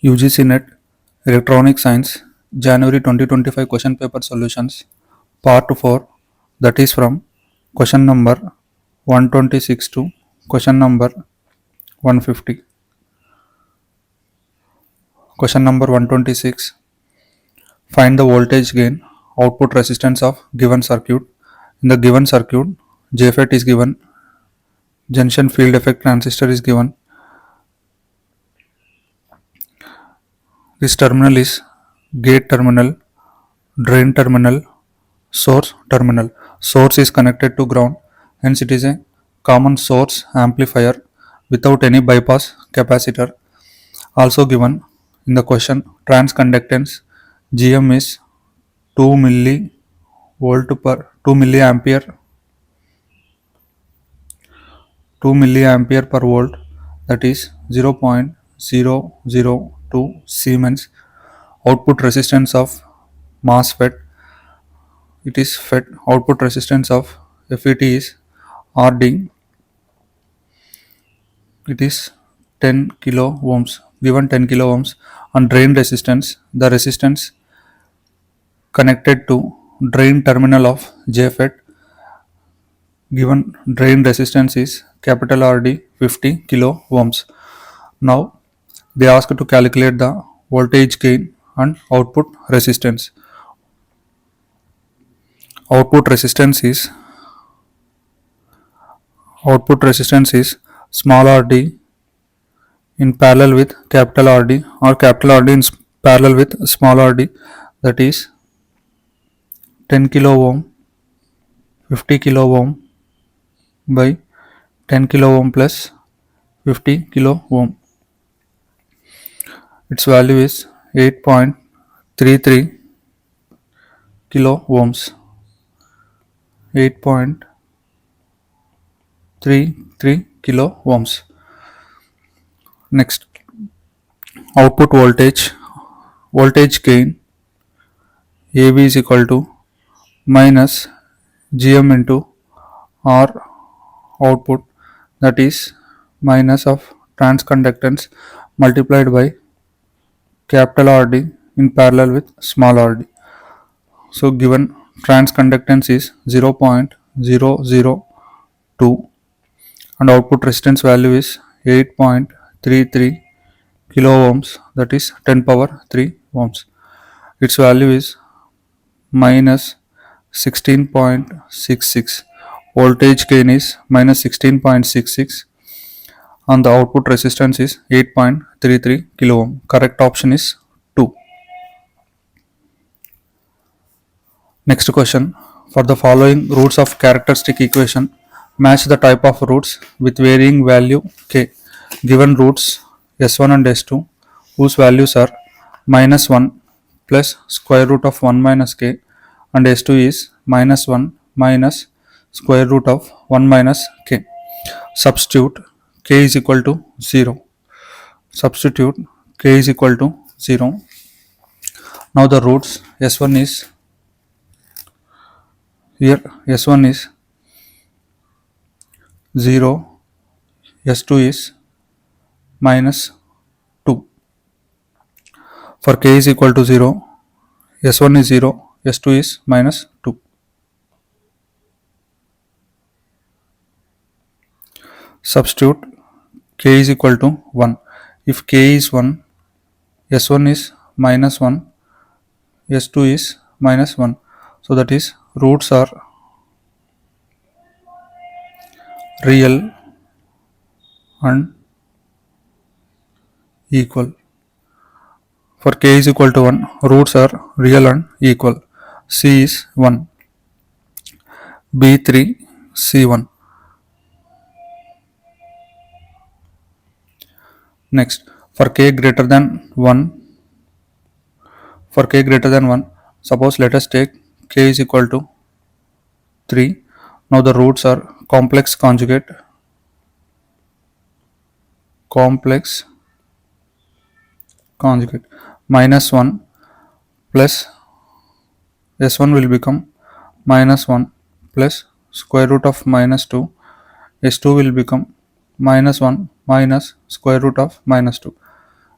UGC NET Electronic Science January 2025 question paper solutions part 4, that is from question number 126 to question number 150. Question number 126, find the voltage gain output resistance of given circuit. In the given circuit, JFET is given, junction field effect transistor is given. This terminal is gate terminal, drain terminal, source terminal. Source is connected to ground, hence it is a common source amplifier without any bypass capacitor. Also given in the question, transconductance GM is 2 milliampere 2 milliampere per volt, that is 0.002 Siemens. Output resistance of MOSFET, it is FET. Output resistance of FET is RD, it is 10 kilo ohms, given 10 kilo ohms. And drain resistance, the resistance connected to drain terminal of JFET, given drain resistance is capital RD 50 kilo ohms. Now they ask to calculate the voltage gain and output resistance. Output resistance is small rd in parallel with capital RD, or capital RD in parallel with small rd, that is 10 kilo ohm 50 kilo ohm by 10 kilo ohm plus 50 kilo ohm. Its value is 8.33 kilo ohms. 8.33 kilo ohms. Next, output voltage gain AB is equal to minus GM into R output, that is minus of transconductance multiplied by capital RD in parallel with small rd. So given transconductance is 0.002 and output resistance value is 8.33 kilo ohms, that is 10 power 3 ohms. Its value is minus 16.66. Voltage gain is minus 16.66 and the output resistance is 8.33 kilo ohm. Correct option is 2. Next question, for the following roots of characteristic equation, match the type of roots with varying value k. Given roots S1 and S2 whose values are minus 1 plus square root of 1 minus k, and S2 is minus 1 minus square root of 1 minus k. Substitute k is equal to 0. Substitute k is equal to 0. Now the roots S1 is, here S1 is 0, S2 is minus 2. For k is equal to 0, S1 is 0, S2 is minus 2. Substitute k is equal to 1. If k is 1, S1 is minus 1, S2 is minus 1. So that is roots are real and equal. For k is equal to 1, roots are real and equal. C is 1, B3, C1. Next, for k greater than 1, suppose let us take k is equal to 3. Now the roots are complex conjugate minus 1 plus S1 will become minus 1 plus square root of minus 2, S2 will become minus 1 minus square root of minus 2.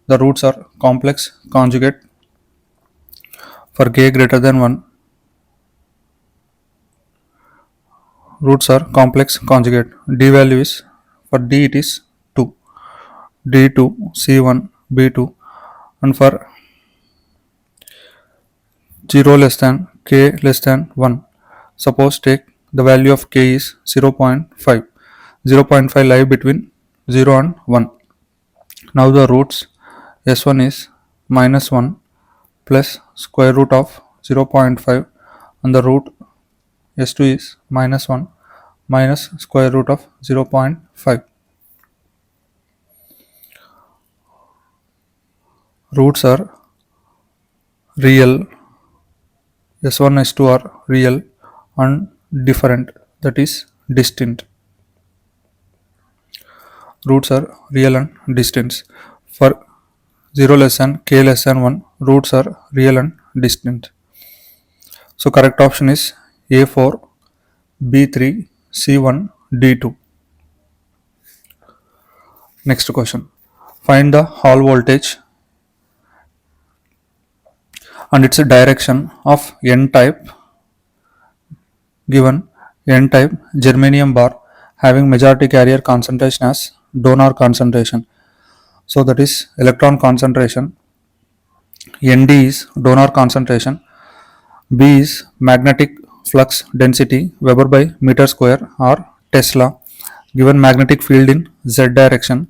The roots are complex conjugate for k greater than 1. Roots are complex conjugate. D value is, for D it is 2, D2, C1, B2, and for 0 less than k less than 1. Suppose take the value of k is 0.5. 0.5 lie between 0 and 1. Now the roots s1 is minus 1 plus square root of 0.5, and the root s2 is minus 1 minus square root of 0.5. Roots are real, s1 s2 are real and different, that is distinct. Roots are real and distinct. For 0 less than k less than 1, roots are real and distinct. So correct option is A4, B3, C1, D2. Next question. Find the Hall voltage and its direction of N-type, given N-type germanium bar having majority carrier concentration as donor concentration. So that is electron concentration. Nd is donor concentration. B is magnetic flux density Weber by meter square or Tesla, given magnetic field in z direction.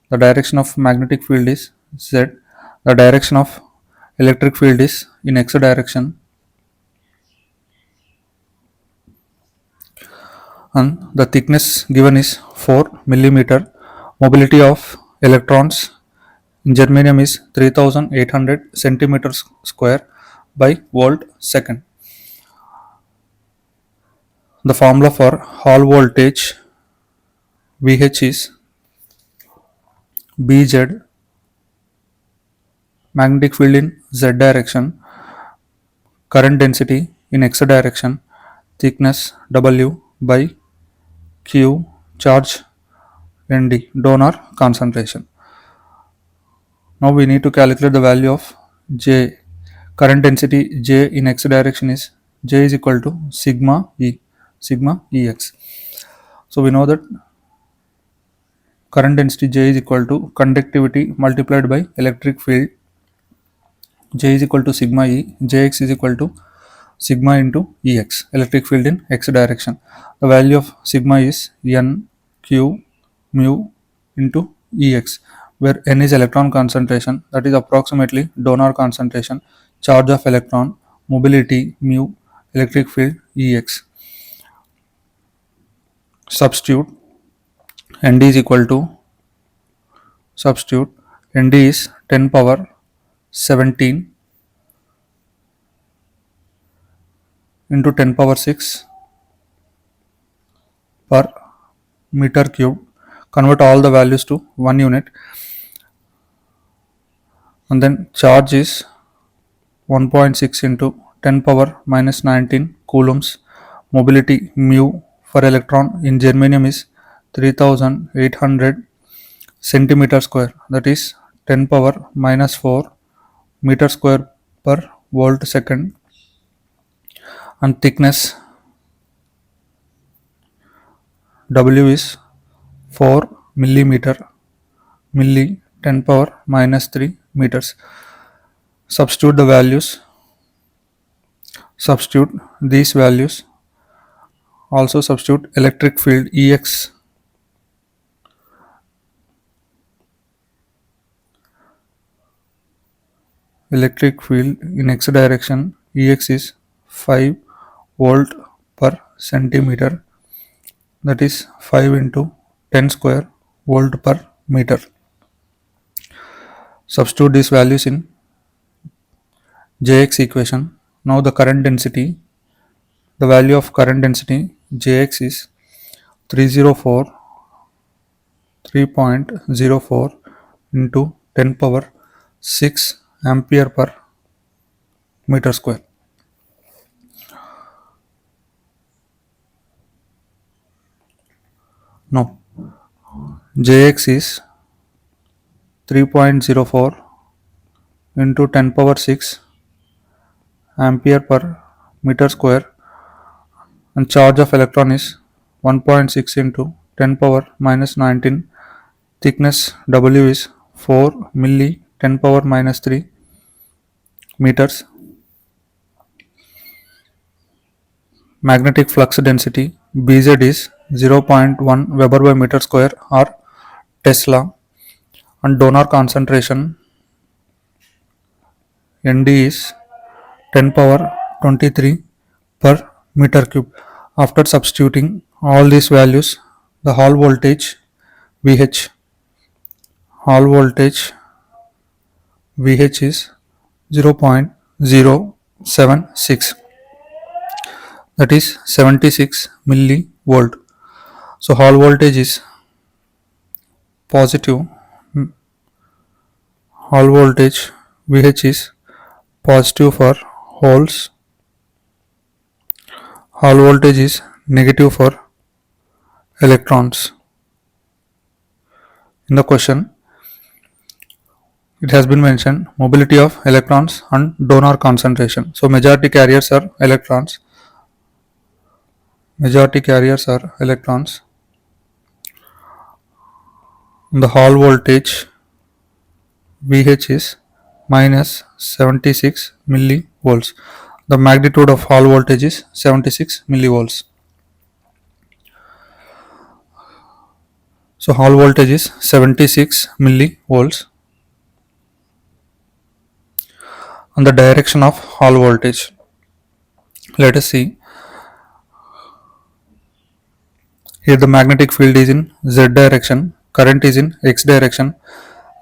The direction of magnetic field is z. The direction of electric field is in x direction, and the thickness given is 4 millimeter. Mobility of electrons in germanium is 3800 centimeters square by volt second. The formula for Hall voltage Vh is Bz, magnetic field in z direction, current density in x direction, thickness W by Q, charge Nd, donor concentration. Now we need to calculate the value of J. Current density J in x direction is J is equal to sigma Ex. So we know that current density J is equal to conductivity multiplied by electric field. J is equal to sigma E. Jx is equal to sigma into Ex, electric field in x direction. The value of sigma is N Q mu into Ex, where N is electron concentration, that is approximately donor concentration, charge of electron, mobility mu, electric field Ex. Substitute Nd is equal to, substitute Nd is 10 power 17 into 10 power 6 per meter cube. Convert all the values to 1 unit, and then charge is 1.6 into 10 power minus 19 coulombs. Mobility mu for electron in germanium is 3800 centimeter square, that is 10 power minus 4 meter square per volt second, and thickness W is 4 millimeter, milli 10 power minus 3 meters. Substitute the values, substitute these values. Also substitute electric field Ex, electric field in x direction, Ex is 5 volt per centimeter, that is 5 into 10 square volt per meter. Substitute these values in Jx equation. Now the current density, the value of current density Jx is 304 into 10 power 6 ampere per meter square. Now Jx is 3.04 into 10 power 6 ampere per meter square, and charge of electron is 1.6 into 10 power minus 19. Thickness W is 4 milli 10 power minus 3 meters. Magnetic flux density Bz is 0.1 Weber by meter square or Tesla, and donor concentration Nd is 10 power 23 per meter cube. After substituting all these values, the hall voltage Vh hall voltage Vh is 0.076, that is 76 millivolt. So hall voltage is positive. Hall voltage Vh is positive for holes. Hall voltage is negative for electrons. In the question, it has been mentioned mobility of electrons and donor concentration. So majority carriers are electrons. Majority carriers are electrons. The hall voltage Vh is minus 76 millivolts. The magnitude of hall voltage is 76 millivolts. So hall voltage is 76 millivolts. And the direction of hall voltage, let us see. Here the magnetic field is in z direction, current is in x direction,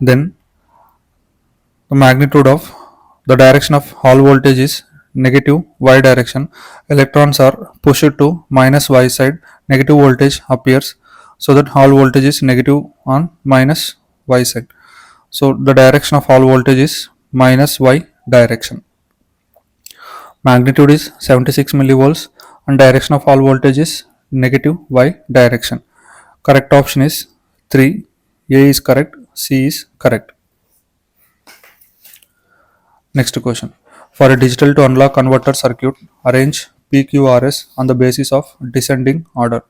then the magnitude of the direction of hall voltage is negative y direction. Electrons are pushed to minus y side, negative voltage appears, so that hall voltage is negative on minus y side. So the direction of hall voltage is minus y direction. Magnitude is 76 millivolts and direction of hall voltage is negative y direction. Correct option is 3. A is correct, C is correct. Next question. For a digital to analog converter circuit, arrange PQRS on the basis of descending order.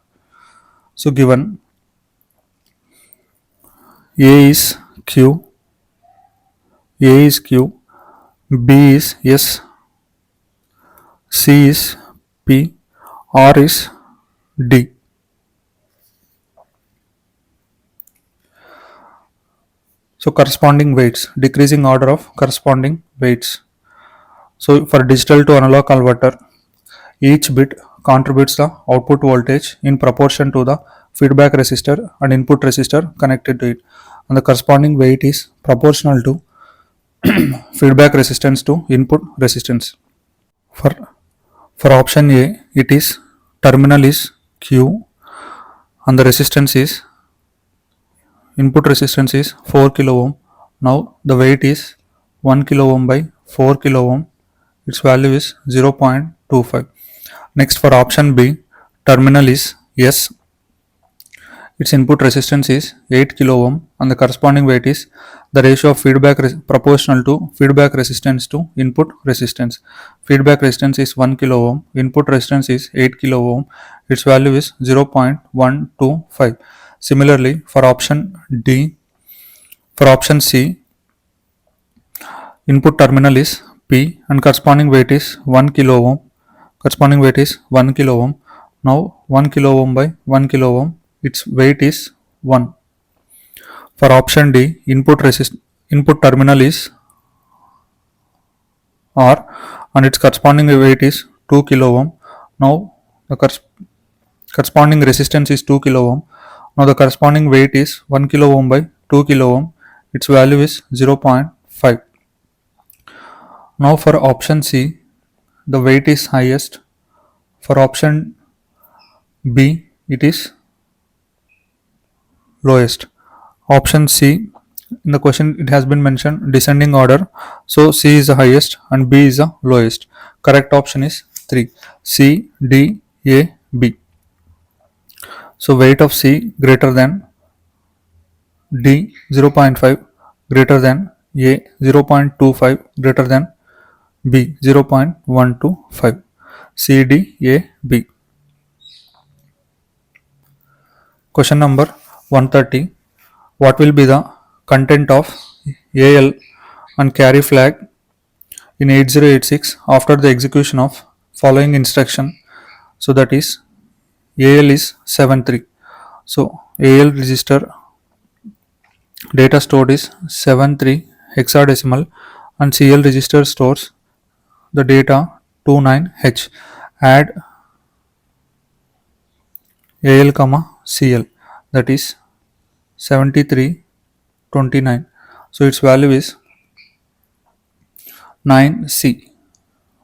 So given A is Q, A is Q, B is S, C is P, R is D. So corresponding weights, decreasing order of corresponding weights. So for digital to analog converter, each bit contributes the output voltage in proportion to the feedback resistor and input resistor connected to it, and the corresponding weight is proportional to feedback resistance to input resistance. For option A, it is terminal is Q and the resistance is input resistance is 4 kilo ohm. Now the weight is 1 kilo ohm by 4 kilo ohm. Its value is 0.25. Next for option B, terminal is S. Its input resistance is 8 kilo ohm and the corresponding weight is the ratio of feedback proportional to feedback resistance to input resistance. Feedback resistance is 1 kilo ohm, input resistance is 8 kilo ohm. Its value is 0.125. Similarly, for option D, for option C, input terminal is P and corresponding weight is 1 kilo ohm. Corresponding weight is 1 kilo ohm. Now 1 kilo ohm by 1 kilo ohm, its weight is 1. For option D, input terminal is R and its corresponding weight is 2 kilo ohm. Now the corresponding resistance is 2 kilo ohm. Now the corresponding weight is 1 kilo ohm by 2 kilo ohm. Its value is 0.5. Now for option C, the weight is highest. For option B, it is lowest. Option C, in the question it has been mentioned descending order, so C is the highest and B is the lowest. Correct option is 3. C, D, A, B. So weight of C greater than D, 0.5 greater than A 0.25 greater than B 0.125. C, D, A, B. Question number 130. What will be the content of AL and carry flag in 8086 after the execution of following instruction? So that is AL is 73. So AL register data stored is 73 hexadecimal and CL register stores the data 29H. Add AL comma CL, that is 7329. So its value is 9C.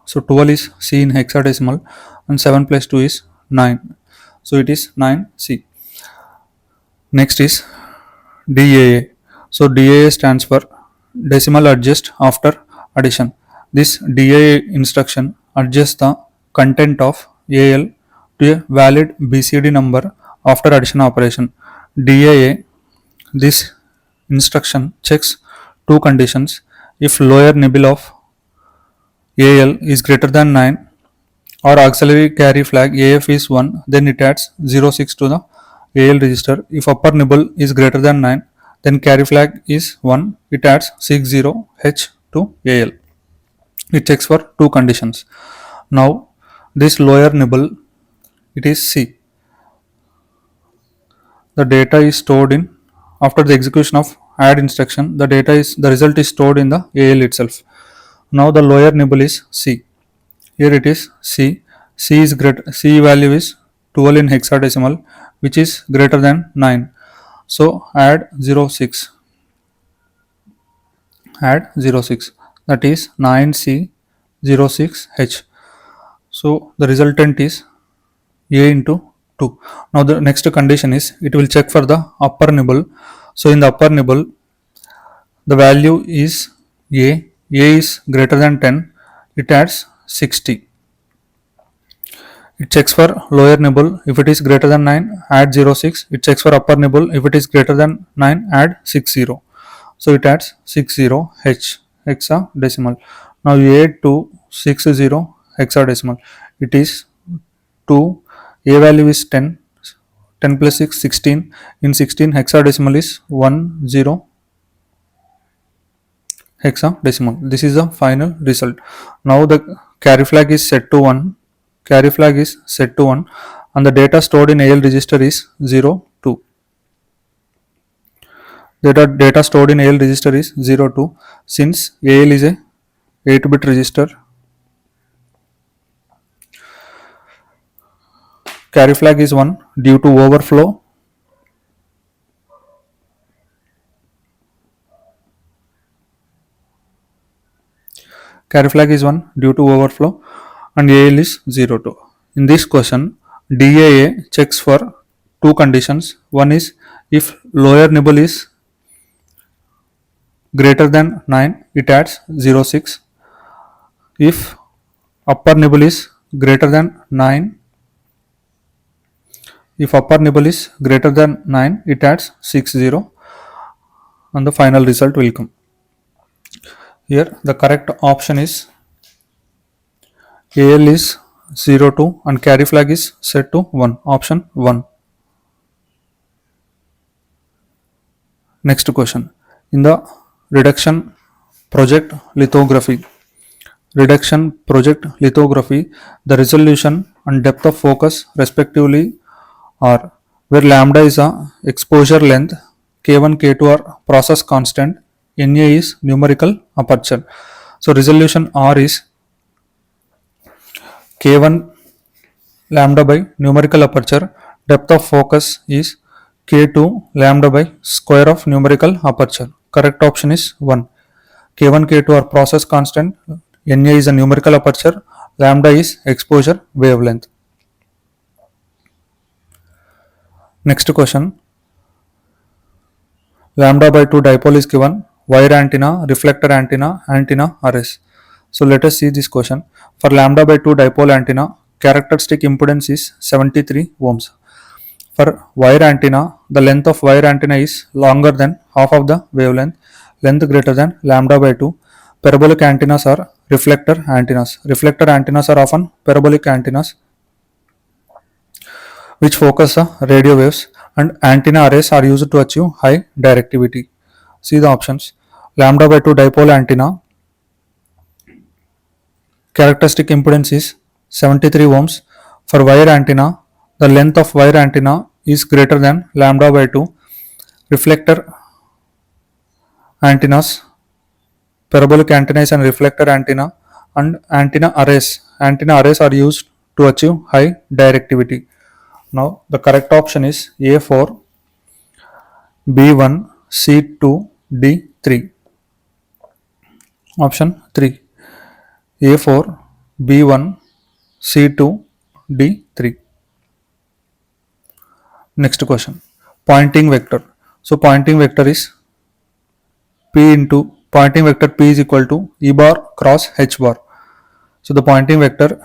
So 12 is C in hexadecimal and 7 plus 2 is 9. So it is 9C. Next is DAA. So DAA stands for decimal adjust after addition. This DAA instruction adjusts the content of AL to a valid BCD number after addition operation. DAA, this instruction checks two conditions. If lower nibble of AL is greater than 9 or auxiliary carry flag AF is 1, then it adds 06 to the AL register. If upper nibble is greater than 9, then carry flag is 1, it adds 60H to AL. It checks for two conditions. Now this lower nibble, it is C. The data is stored in, after the execution of add instruction, the result is stored in the AL itself. Now the lower nibble is C. Here it is C. C value is 12 in hexadecimal, which is greater than 9. So add 06. Add 06. That is 9C06H. So the resultant is A into 2. Now the next condition is it will check for the upper nibble. So in the upper nibble, the value is A. A is greater than 10. It adds 60. It checks for lower nibble. If it is greater than 9, add 06. It checks for upper nibble. If it is greater than 9, add 60. So it adds 60H hexadecimal. Now you add to 60 hexadecimal. It is 2. A value is 10. 10 plus 6, 16. In 16, hexadecimal is 10 hexadecimal. This is the final result. Now the carry flag is set to 1. Carry flag is set to 1 and the data stored in AL register is 02. Data stored in AL register is 02. Since AL is a 8-bit register, carry flag is 1 due to overflow. Carry flag is 1 due to overflow and AL is 02. In this question, DAA checks for two conditions. One is if lower nibble is greater than 9, it adds 06. If upper nibble is greater than 9, it adds 60 and the final result will come. Here the correct option is AL is 02 and carry flag is set to 1. Option 1. Next question. In the reduction project lithography, the resolution and depth of focus respectively are where lambda is a exposure length, K1, K2 are process constant, Na is numerical aperture. So resolution R is K1 lambda by numerical aperture, depth of focus is K2 lambda by square of numerical aperture. Correct option is 1. K1, K2 are process constant, Na is a numerical aperture, lambda is exposure wavelength. Next question. Lambda by 2 dipole is given, wire antenna, reflector antenna, antenna arrays. So let us see this question. For lambda by 2 dipole antenna, characteristic impedance is 73 ohms. For wire antenna, the length of wire antenna is longer than half of the wavelength. length greater than lambda by 2. Parabolic antennas are reflector antennas. Reflector antennas are often parabolic antennas which focus the radio waves, and antenna arrays are used to achieve high directivity. See the options. Lambda by 2 dipole antenna, characteristic impedance is 73 ohms. For wire antenna, the length of wire antenna is greater than lambda by 2. Reflector antennas, parabolic antennas and reflector antenna, and antenna arrays. Antenna arrays are used to achieve high directivity. Now the correct option is A4, B1, C2, D3. Option 3, A4, B1, C2, D3. Next question. Pointing vector. So pointing vector is P into pointing vector P is equal to E bar cross H bar. So the pointing vector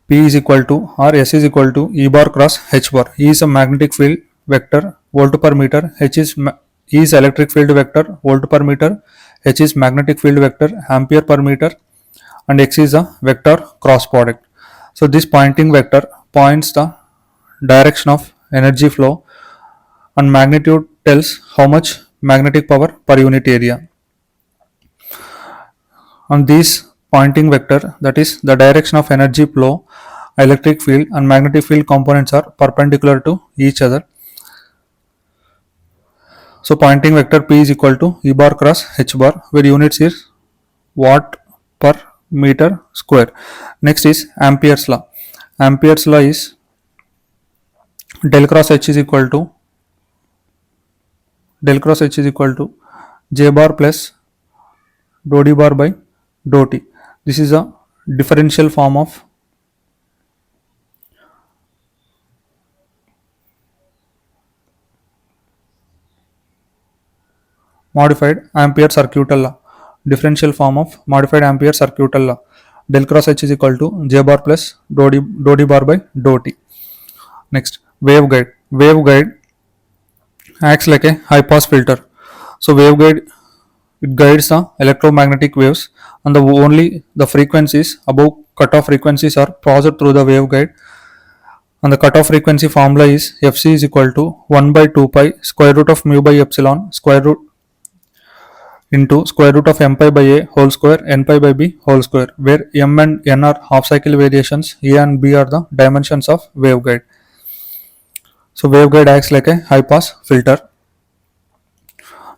P is equal to or S is equal to E bar cross H bar. E is a magnetic field vector volt per meter. E is electric field vector volt per meter. H is magnetic field vector ampere per meter, and X is a vector cross product. So this pointing vector points the direction of energy flow, and magnitude tells how much magnetic power per unit area. On this pointing vector, that is the direction of energy flow, electric field and magnetic field components are perpendicular to each other. So pointing vector P is equal to E bar cross H bar, where units is watt per meter square. Next is Ampere's law. Ampere's law is del cross H is equal to J bar plus dou d bar by dou t. This is a differential form of modified Ampere circuital law. Differential form of modified Ampere circuital law. Del cross H is equal to J bar plus dou d bar by dou t. Next, waveguide. Waveguide acts like a high pass filter. So waveguide, it guides the electromagnetic waves, and only the frequencies above cutoff frequencies are passed through the waveguide, and the cutoff frequency formula is Fc is equal to 1 by 2 pi square root of mu by epsilon square root into square root of m pi by a whole square n pi by b whole square, where m and n are half cycle variations, a and b are the dimensions of waveguide. So waveguide acts like a high pass filter.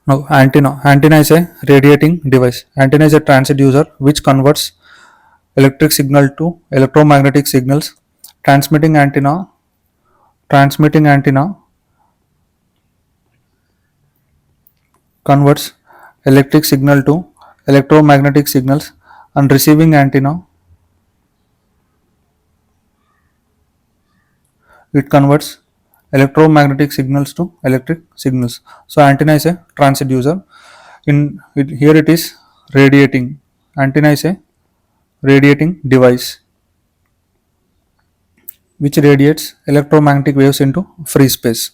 Now antenna. Antenna is a radiating device. Antenna is a transducer which converts electric signal to electromagnetic signals. Transmitting antenna converts electric signal to electromagnetic signals, and receiving antenna, it converts electromagnetic signals to electric signals. So antenna is a transducer. Here it is radiating. Antenna is a radiating device which radiates electromagnetic waves into free space.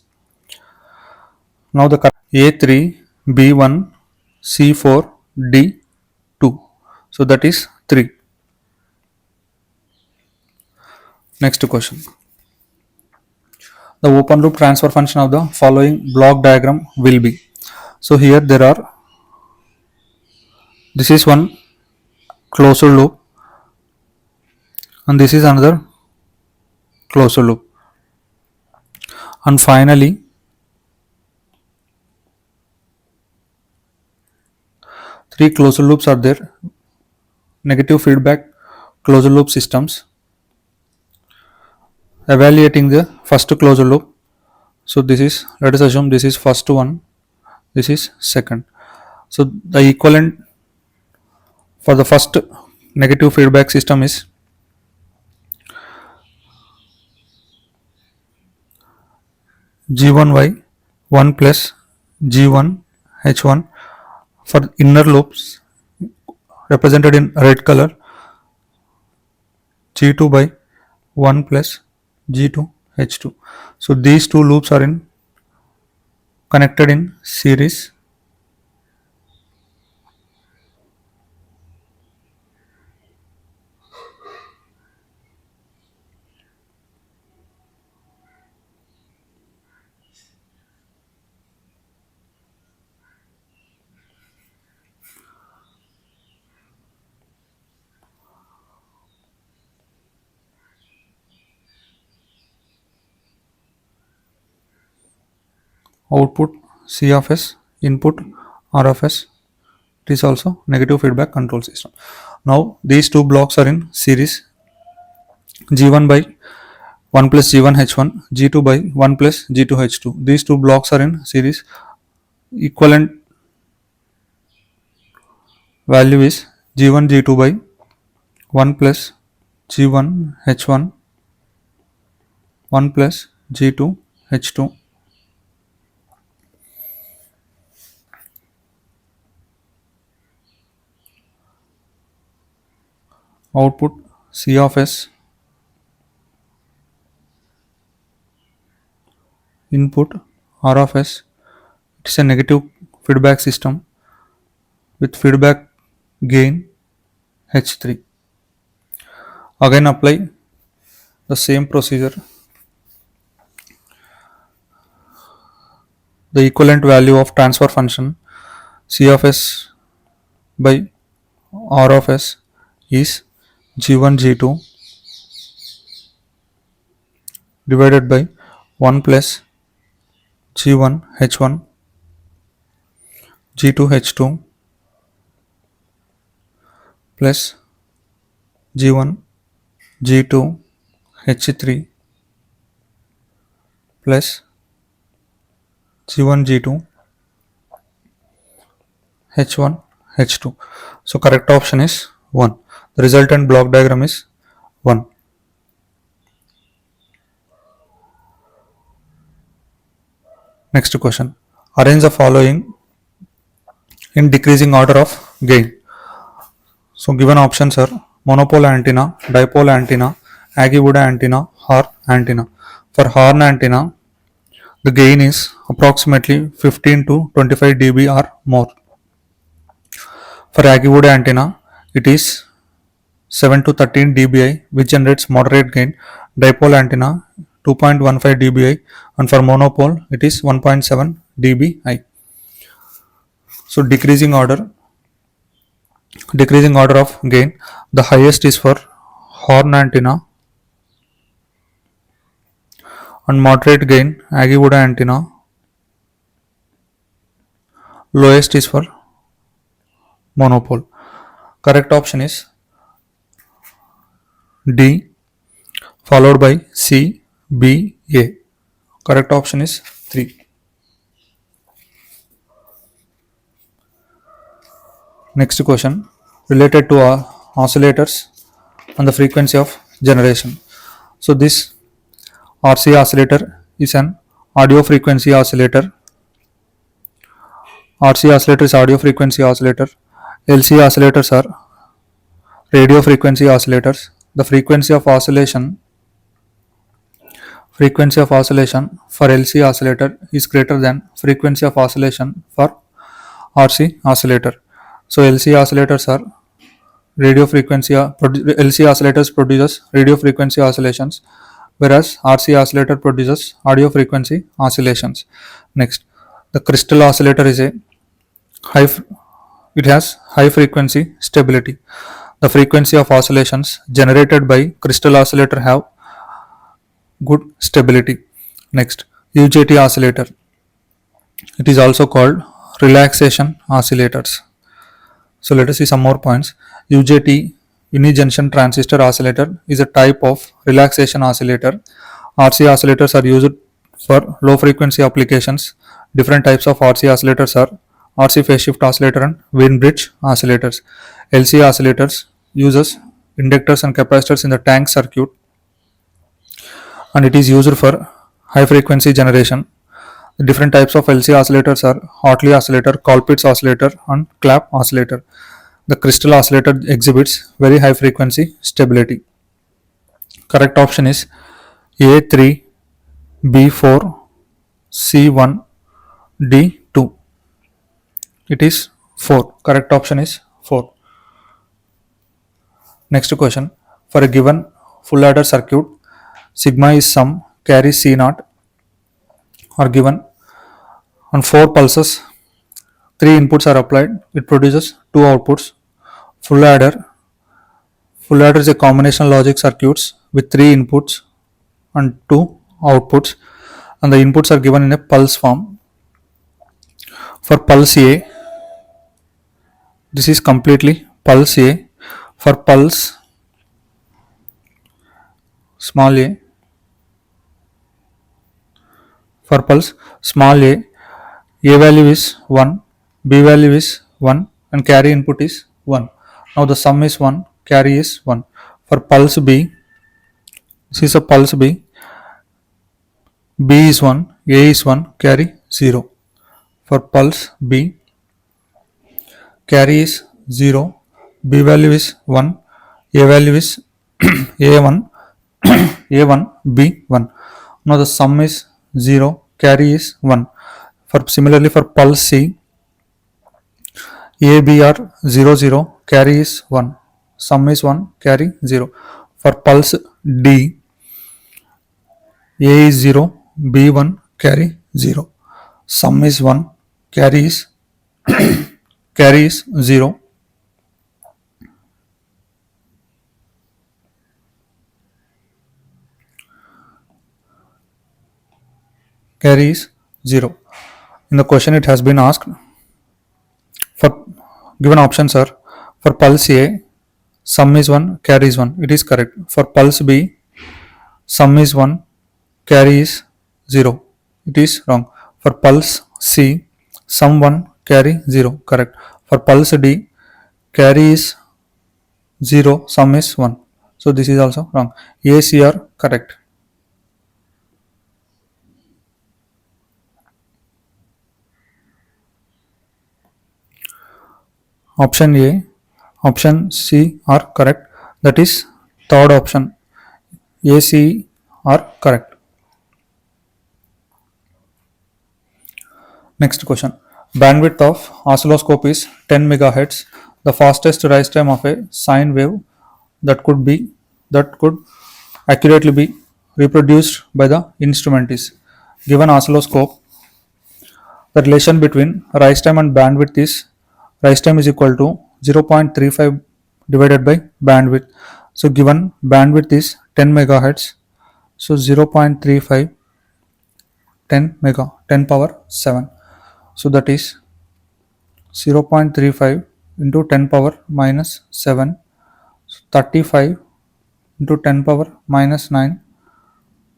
Now the A3, B1, C4, D2. So that is 3. Next question. The open loop transfer function of the following block diagram will be. So here this is one closed loop, and this is another closed loop, and finally three closed loops are there. Negative feedback closed loop systems. Evaluating the first closed loop. So this is, let us assume this is first one, this is second. So the equivalent for the first negative feedback system is G1Y 1 plus G1 H1. For inner loops represented in red color, G2 by 1 plus G2 H2. So these two loops are in connected in series. Output C of S, input R of S. It is also negative feedback control system. Now these two blocks are in series. G1 by 1 plus G1 H1, G2 by 1 plus G2 H2. These two blocks are in series. Equivalent value is G1 G2 by 1 plus G1 H1, 1 plus G2 H2. Output C of S, input R of S. It is a negative feedback system with feedback gain H3. Again apply the same procedure. The equivalent value of transfer function C of S by R of S is G1 G2 divided by 1 plus G1 H1, G2 H2 plus G1 G2 H3 plus G1 G2 H1 H2. So correct option is 1. The resultant block diagram is 1. Next question. Arrange the following in decreasing order of gain. So given options are monopole antenna, dipole antenna, Aggie-Wood antenna, horn antenna. For horn antenna, the gain is approximately 15 to 25 dB or more. For Aggie-Wood antenna, it is 7 to 13 dBi, which generates moderate gain. Dipole antenna 2.15 dBi, and for monopole it is 1.7 dBi. So decreasing order of gain, the highest is for horn antenna, and moderate gain Aggie-Wood antenna. Lowest is for monopole. Correct option is D, followed by C, B, A. Correct option is 3. Next question related to oscillators and the frequency of generation. So this RC oscillator is an audio frequency oscillator. RC oscillator is audio frequency oscillator. LC oscillators are radio frequency oscillators. The frequency of oscillation for LC oscillator is greater than frequency of oscillation for RC oscillator. So LC oscillators are LC oscillators produces radio frequency oscillations, whereas RC oscillator produces audio frequency oscillations. Next, the crystal oscillator is it has high frequency stability. The frequency of oscillations generated by crystal oscillator have good stability. Next, UJT oscillator. It is also called relaxation oscillators. So let us see some more points. UJT, unijunction transistor oscillator, is a type of relaxation oscillator. RC oscillators are used for low frequency applications. Different types of RC oscillators are RC phase shift oscillator and Wien bridge oscillators. LC oscillators uses inductors and capacitors in the tank circuit, and it is used for high frequency generation. The different types of LC oscillators are Hartley oscillator, Colpitts oscillator, and Clap oscillator. The crystal oscillator exhibits very high frequency stability. Correct option is A3, B4, C1, D 2. It is 4. Correct option is 4. Next question. For a given full adder circuit, sigma is sum, carry C naught are given on 4 pulses. 3 inputs are applied. It produces 2 outputs. Full adder. Full adder is a combination logic circuits with 3 inputs and 2 outputs, and the inputs are given in a pulse form. For pulse A, this is completely pulse A. For pulse small a, for pulse small a value is 1, B value is 1, and carry input is 1. Now the sum is 1, carry is 1. For pulse B, this is a pulse B, B is 1, A is 1, carry 0. For pulse B, carry is 0, B value is 1, A value is A1, A1, B1. Now the sum is 0, carry is 1. For similarly for pulse C, A, B are 0, 0, carry is 1. Sum is 1, carry 0. For pulse D, A is 0, B1, carry 0. Sum is 1, carry is carry is 0. Carry is 0. In the question it has been asked for given options are for pulse A, sum is 1, carry is 1. It is correct. For pulse B, sum is 1, carry is 0. It is wrong. For pulse C, sum 1, carry 0. Correct. For pulse D, carry is 0, sum is 1. So this is also wrong. A, C are correct. Option A, option C are correct. That is third option. A, C are correct. Next question. Bandwidth of oscilloscope is 10 megahertz. The fastest rise time of a sine wave that could accurately be reproduced by the instrument is given oscilloscope. The relation between rise time and bandwidth is rise time is equal to 0.35 divided by bandwidth. So given bandwidth is 10 megahertz. So 0.35 10 power 7. So that is 0.35 into 10 power minus 7, 35 into 10 power minus 9,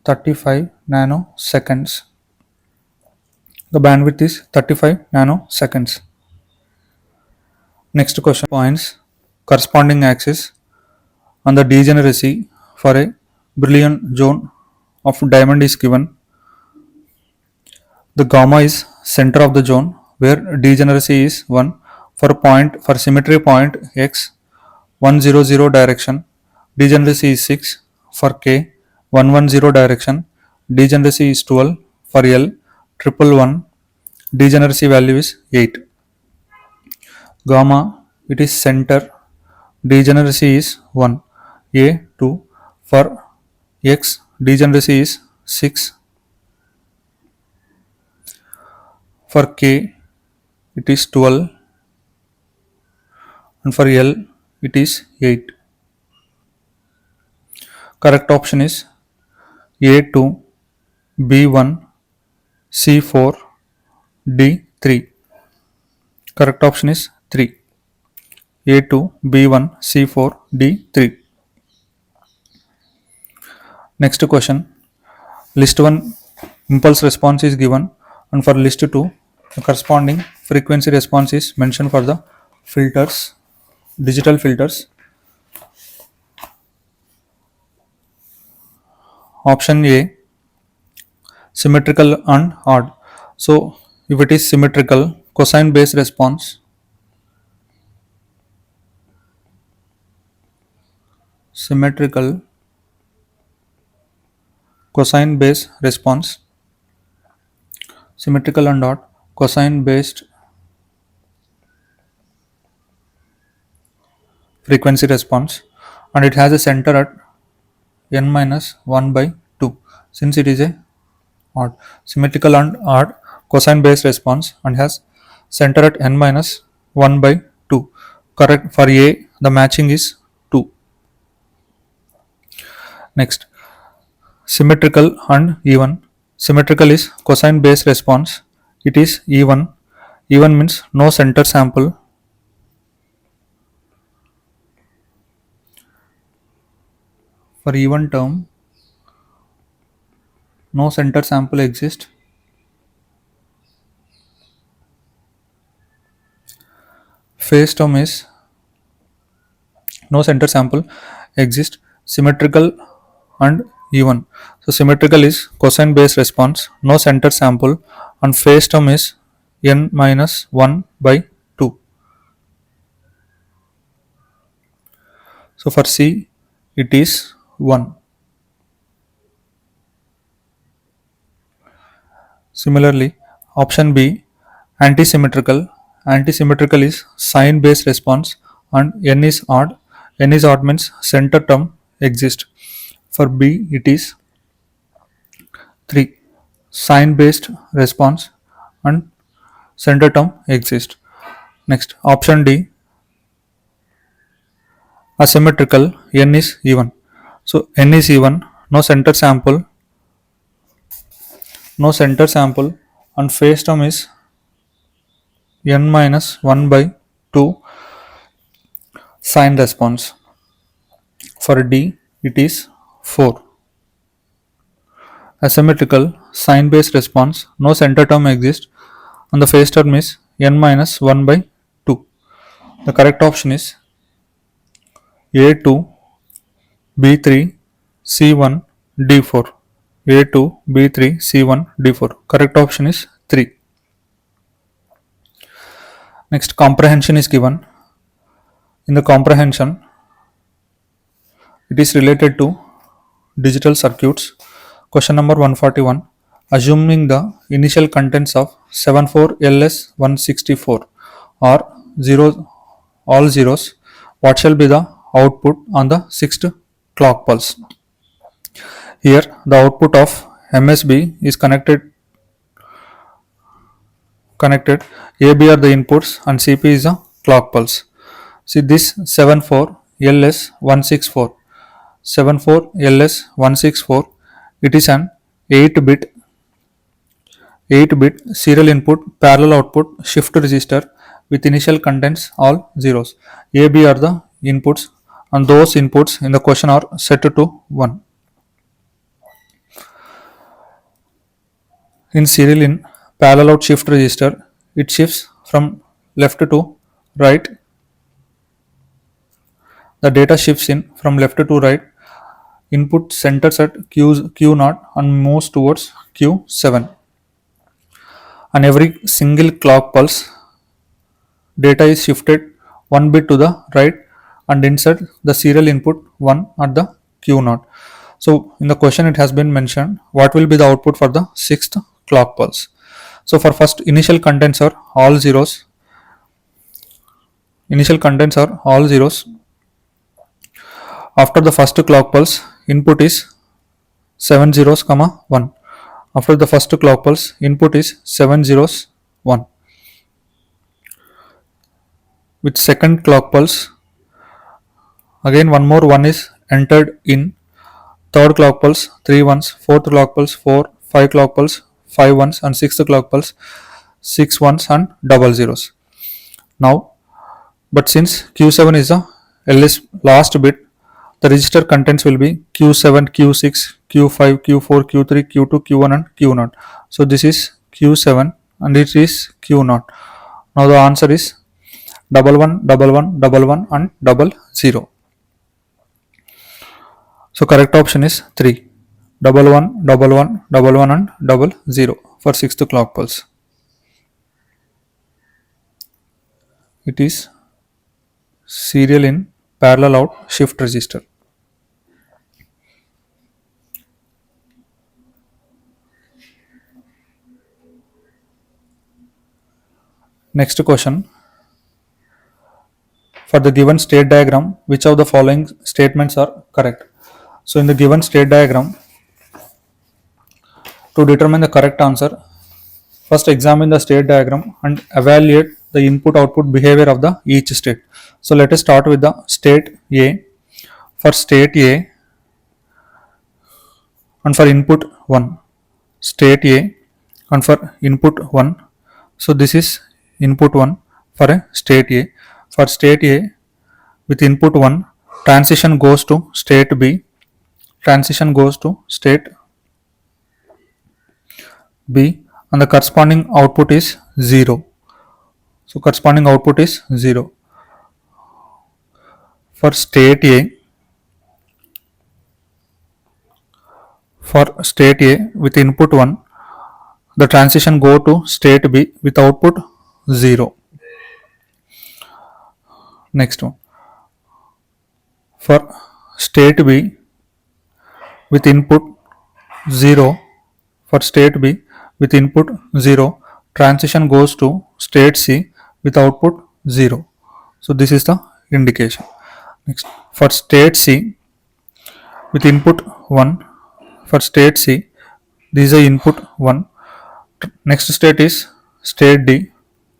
35 nanoseconds. The bandwidth is 35 nanoseconds. Next question points corresponding axis on the degeneracy for a Brillouin zone of diamond is given. The gamma is center of the zone where degeneracy is 1 for symmetry point x 100 direction degeneracy is 6 for k 110 direction degeneracy is 12 for L 111 degeneracy value is 8. Gamma it is center degeneracy is 1 A 2 for x degeneracy is 6 for k it is 12 and for L it is 8. Correct option is A2 B1 C4 D3. Correct option is 3. A2 B1 C4 D3. Next question. List 1 impulse response is given, and for list 2 the corresponding frequency response is mentioned for the filters, digital filters. Option A, symmetrical and odd. So if it is symmetrical, cosine based response, symmetrical cosine based response, symmetrical and odd. cosine based frequency response, and it has a center at n minus 1 by 2 since it is a odd symmetrical and odd cosine based response and has center at n minus 1 by 2. Correct for A, the matching is 2. Next, symmetrical and even. Symmetrical is cosine based response. It is even. Even means no center sample. For even term, no center sample exists. Phase term is no center sample exists. Symmetrical and even. So symmetrical is cosine based response, no center sample, and phase term is n minus 1 by 2. So for C, it is 1. Similarly, option B, antisymmetrical. Antisymmetrical is sign based response and n is odd. N is odd means center term exists. For B, it is 3. Sign based response and center term exists. Next, option D, asymmetrical, n is even. So n is even, no center sample, no center sample, and phase term is n minus 1 by 2 sign response. For D, it is 4. Asymmetrical, sign based response, no center term exists, and the phase term is n minus 1 by 2. The correct option is A2, B3, C1, D4. A2, B3, C1, D4. Correct option is 3. Next, comprehension is given. In the comprehension, it is related to digital circuits. Question number 141. Assuming the initial contents of 74LS164 are 0, all zeros, what shall be the output on the sixth clock pulse? Here, the output of MSB is connected. AB are the inputs and CP is the clock pulse. See this 74LS164. 74LS164, it is an 8 bit serial input parallel output shift register with initial contents all zeros. AB are the inputs and those inputs in the question are set to 1. In serial in parallel out shift register, it shifts from left to right. The data shifts in from left to right. Input centers at Q0 and moves towards Q7. And every single clock pulse, data is shifted 1 bit to the right and insert the serial input 1 at the Q0. So in the question it has been mentioned what will be the output for the sixth clock pulse. So for first, initial contents are all zeros. Initial contents are all zeros. After the first clock pulse, input is 7 zeros comma 1. After the first clock pulse, input is 7 zeros 1. With second clock pulse, again one more 1 is entered in. Third clock pulse 3 ones, fourth clock pulse 4, 5 clock pulse 5 ones, and sixth clock pulse 6 ones and double zeros. Now, but since Q7 is the last bit, the register contents will be Q7, Q6, Q5, Q4, Q3, Q2, Q1 and Q0. So this is Q7 and it is Q0. Now the answer is 11, 11, 11 and double zero. So correct option is 3. 11, 11, 11 and double zero for sixth clock pulse. It is serial in parallel out shift register. Next question. For the given state diagram, which of the following statements are correct? So in the given state diagram, to determine the correct answer, first examine the state diagram and evaluate the input output behavior of the each state. So let us start with the state A. For state A and for input 1, state A and for input 1. So this is input 1 for a state A. For state A with input 1, transition goes to state B, transition goes to state B, and the corresponding output is 0. So corresponding output is 0. For state A, with input 1, the transition go to state B with output 0. Next one. For state B with input 0, for state B with input 0, transition goes to state C with output 0. So this is the indication. Next, for state C with input 1, for state C, this is the input 1. Next state is state D.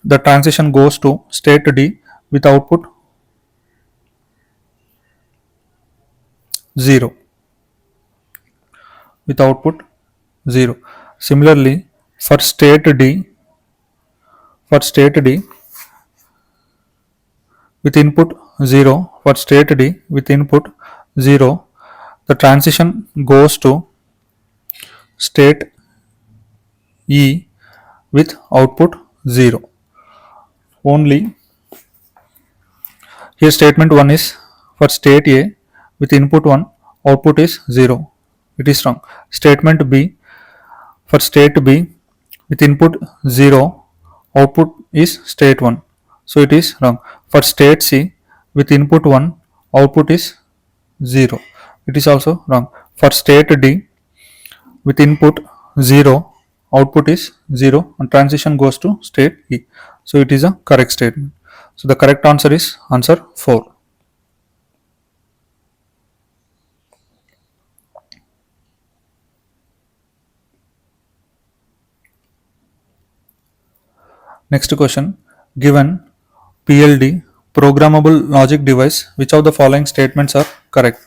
The transition goes to state D with output 0. With output 0. Similarly, for state D, with input 0, for state D with input 0, the transition goes to state E with output 0. Only here statement 1 is for state A with input 1, output is 0. It is wrong. Statement B, for state B with input 0, output is state 1. So it is wrong. For state C with input 1, output is 0. It is also wrong. For state D with input 0, output is 0 and transition goes to state E. So it is a correct statement. So the correct answer is answer 4. Next question. Given PLD, programmable logic device, which of the following statements are correct?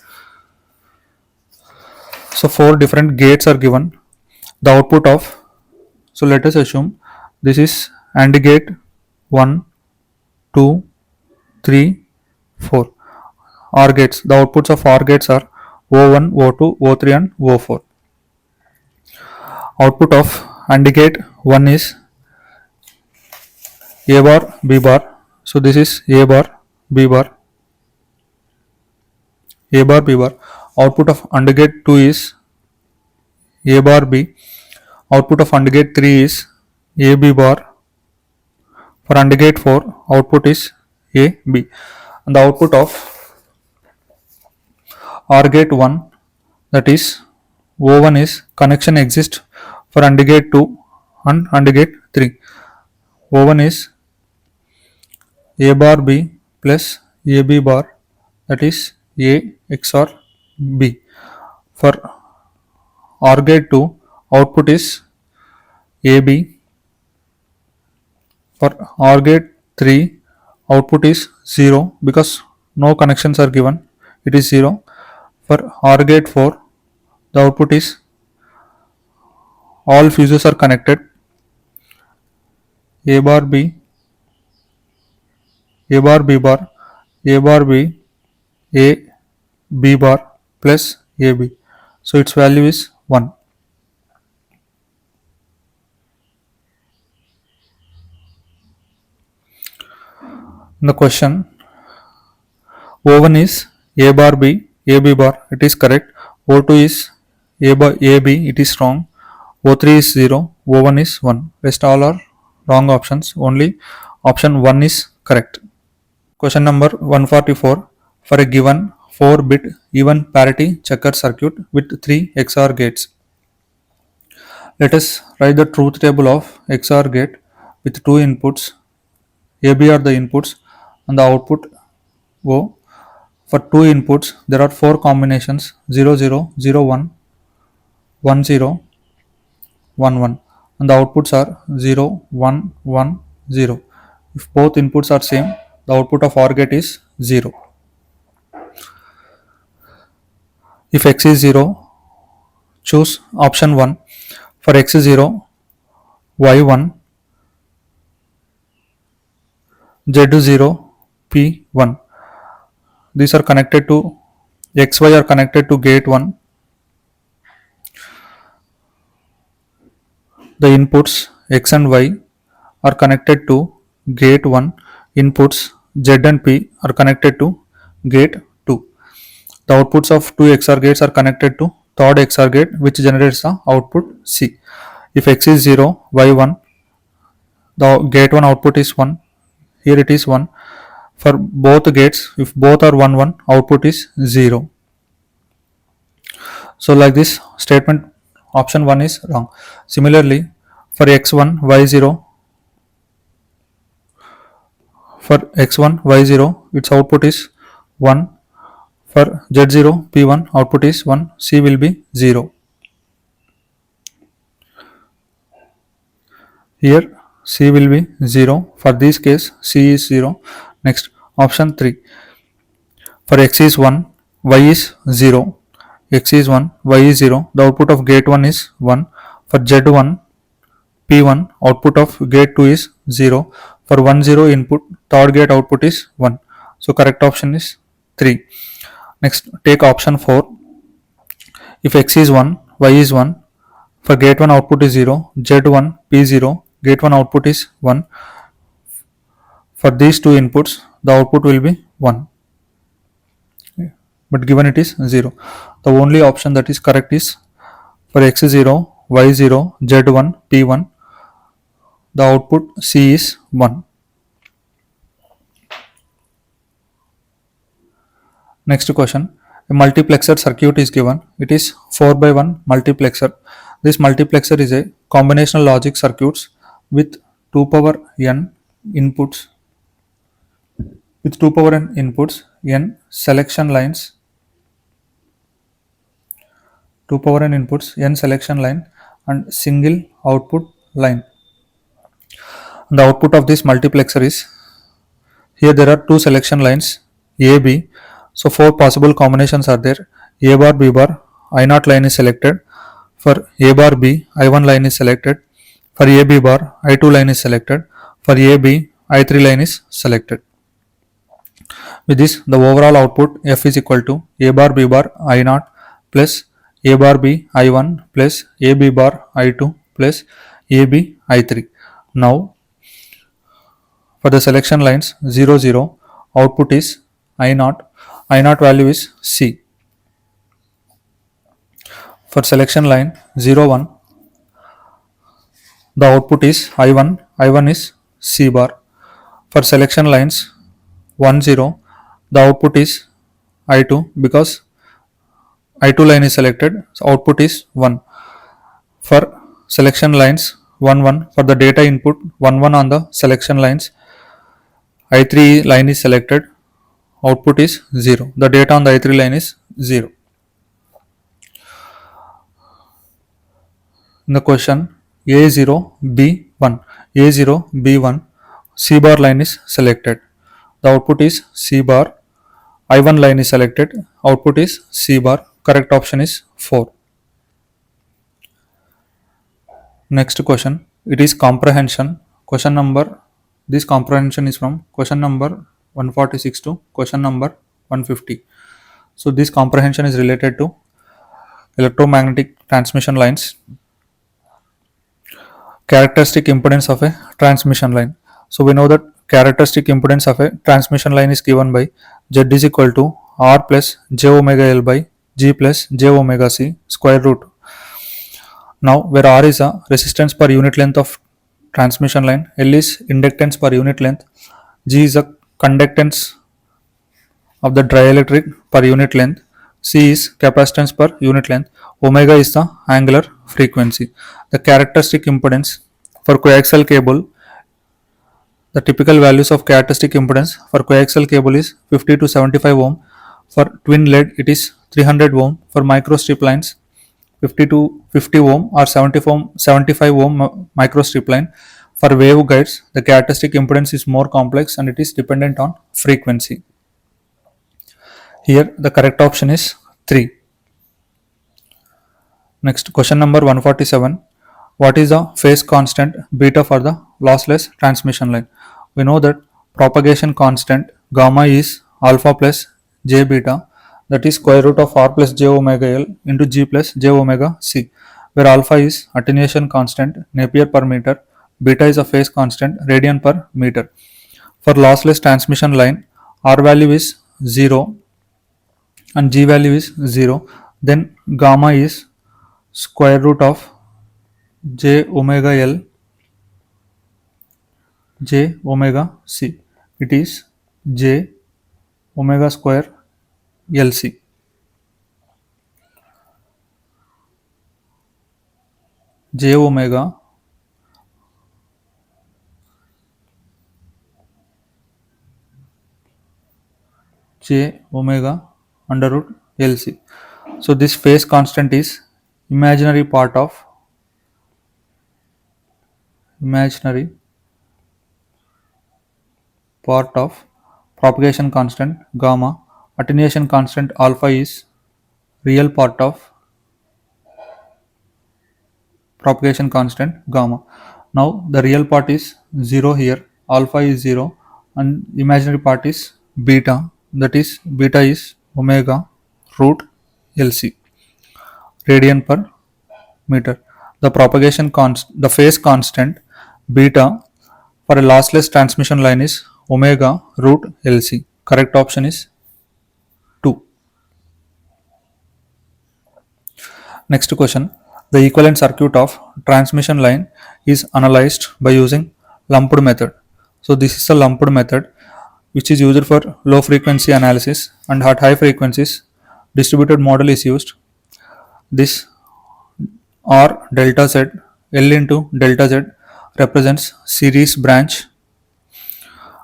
So 4 different gates are given. The output of, so let us assume this is AND gate 1, 2, 3, 4. OR gates. The outputs of OR gates are O1, O2, O3 and O4. Output of AND gate 1 is A bar, B bar. So this is A bar, B bar, A bar, B bar. Output of AND gate 2 is A bar, B. Output of AND gate 3 is A, B bar. For AND gate 4, output is A, B. And the output of OR gate 1, that is O1, is connection exists for AND gate 2 and AND gate 3. O1 is A bar B plus AB bar, that is A XOR B. For OR gate 2, output is AB. For OR gate 3, output is 0 because no connections are given, it is 0. For OR gate 4, the output is all fuses are connected, A bar B, A bar B bar, A bar B, A B bar plus AB. So its value is 1. In the question, O1 is A bar B, AB bar, it is correct. O2 is A bar AB, it is wrong. O3 is 0, O1 is 1. Rest all are wrong options. Only option 1 is correct. Question number 144. For a given 4-bit even parity checker circuit with 3 XOR gates, let us write the truth table of XOR gate with 2 inputs AB are the inputs and the output O. For two inputs, there are four combinations 0, 0, 0, 1, 1, 0, 1, 1, and the outputs are 0, 1, 1, 0. If both inputs are same, the output of OR gate is 0. If x is 0, choose option 1. For x is 0, y 1, z 0, p 1. These are connected to xy are connected to gate 1. The inputs x and y are connected to gate 1. Inputs z and p are connected to gate 2. The outputs of two XOR gates are connected to third XOR gate, which generates the output C. If x is 0, y 1, the gate 1 output is 1. Here it is 1. For both gates, if both are 1 1, output is 0. So like this statement option 1 is wrong. Similarly, for x1 y0, for x1 y0, its output is 1. For z0 p1, output is 1. C will be 0. Here C will be 0. For this case, C is 0. Next, option 3. For x is 1, y is 0. X is 1, y is 0. The output of gate 1 is 1. For z1, p1, output of gate 2 is 0. For 1 0 input, third gate output is 1. So correct option is 3. Next, take option 4. If x is 1, y is 1. For gate 1 output is 0. z1, p0, gate 1 output is 1. For these two inputs, the output will be 1. But given it is 0. The only option that is correct is for x 0, y 0, z1, p1, the output C is 1. Next question. A multiplexer circuit is given. It is 4x1 multiplexer. This multiplexer is a combinational logic circuits with 2 power n inputs, n selection lines, 2 power n inputs, n selection line, and single output line. The output of this multiplexer is, here there are two selection lines A, B. So four possible combinations are there. A bar, B bar, I0 line is selected. For A bar B, I1 line is selected. For A B bar, I2 line is selected. For A B, I3 line is selected. With this, the overall output F is equal to A bar B bar I0 plus A bar B I1 plus A B bar I2 plus A B I3. Now, for the selection lines 0 0, output is I0. I0 value is C. For selection line 0 1, the output is I1. I1 is C bar. For selection lines 1 0, the output is I2 because I2 line is selected. So output is 1. For selection lines 1 1, for the data input 1 1 on the selection lines, I3 line is selected. Output is 0. The data on the I3 line is 0. In the question A0 B1, A0 B1, C bar line is selected. The output is C bar. I1 line is selected. Output is C bar. Correct option is 4. Next question. It is comprehension. Question number. This comprehension is from question number 146 to question number 150. So this comprehension is related to electromagnetic transmission lines. Characteristic impedance of a transmission line. So we know that characteristic impedance of a transmission line is given by Z is equal to R plus J omega L by G plus J omega C square root. Now where R is a resistance per unit length of transmission line, L is inductance per unit length, G is a conductance of the dielectric per unit length, C is capacitance per unit length, omega is the angular frequency. The characteristic impedance for coaxial cable, The typical values of characteristic impedance for coaxial cable is 50 to 75 ohm. For twin lead it is 300 ohm. For microstrip lines 50 to 50 ohm or 75 ohm microstrip line. For waveguides the characteristic impedance is more complex and it is dependent on frequency. Here the correct option is 3. Next, question number 147. What is the phase constant beta for the lossless transmission line? We know that propagation constant gamma is alpha plus j beta, that is square root of r plus j omega l into g plus j omega c, where alpha is attenuation constant Napier per meter, beta is a phase constant radian per meter. For lossless transmission line, r value is 0 and g value is 0, then gamma is square root of j omega l j omega c. It is j omega square lc. j omega j omega under root lc. So this phase constant is imaginary part of propagation constant gamma, attenuation constant alpha is real part of propagation constant gamma. Now the real part is 0 here, alpha is 0 and imaginary part is beta, that is beta is omega root lc radian per meter. The phase constant beta for a lossless transmission line is omega root lc. Correct option is 2. Next question. The equivalent circuit of transmission line is analyzed by using lumped method. So this is a lumped method which is used for low frequency analysis, and at high frequencies distributed model is used. This R delta Z L into delta Z represents series branch,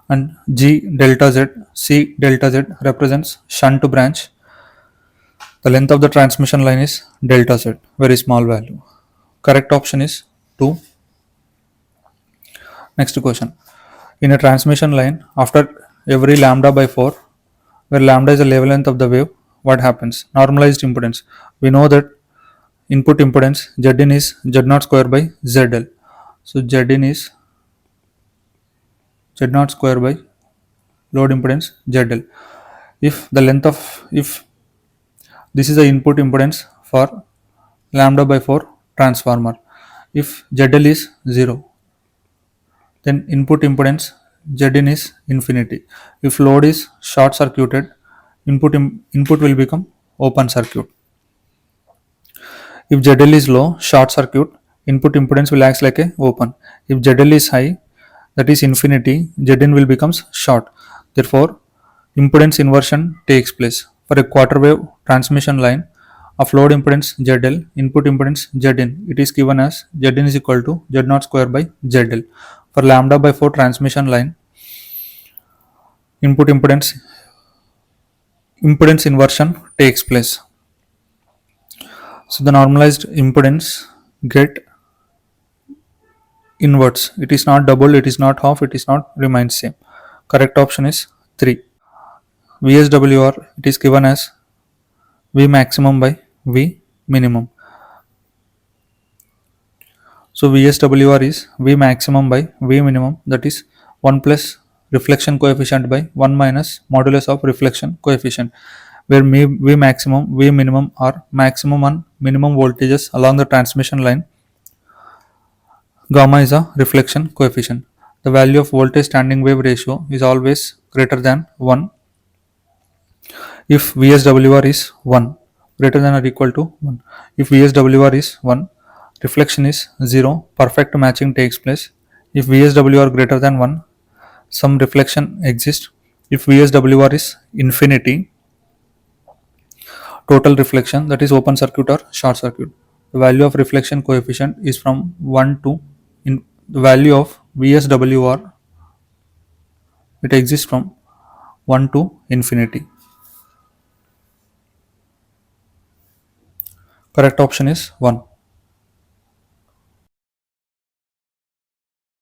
and G delta Z C delta Z represents shunt branch. The length of the transmission line is delta Z, very small value. Correct option is 2. Next question. In a transmission line, after every lambda by 4, where lambda is the wavelength of the wave, what happens? Normalized impedance. We know that input impedance Zin is Z0 square by ZL. So Zin is Z0 square by load impedance ZL. If this is the input impedance for lambda by 4 transformer, if ZL is 0, then input impedance Zin is infinity. If load is short circuited, input will become open circuit. If ZL is low, short circuit, input impedance will act like a open. If ZL is high, that is infinity, Zin will becomes short. Therefore, impedance inversion takes place. For a quarter wave transmission line of load impedance ZL, input impedance Zin, it is given as Zin is equal to Z0 square by ZL. For lambda by 4 transmission line, input impedance inversion takes place. So the normalized impedance get inverts. It is not double, it is not half, it is not remains same. Correct option is 3. VSWR, it is given as V maximum by V minimum. So VSWR is V maximum by V minimum, that is 1 plus reflection coefficient by 1 minus modulus of reflection coefficient, where V maximum, V minimum are maximum and minimum voltages along the transmission line. Gamma is a reflection coefficient. The value of voltage standing wave ratio is always greater than 1 if VSWR is 1, greater than or equal to 1. If VSWR is 1, reflection is 0, perfect matching takes place. If VSWR greater than 1, some reflection exists. If VSWR is infinity, total reflection, that is open circuit or short circuit. The value of reflection coefficient is from 1 to the value of VSWR It exists from 1 to infinity. Correct option is 1.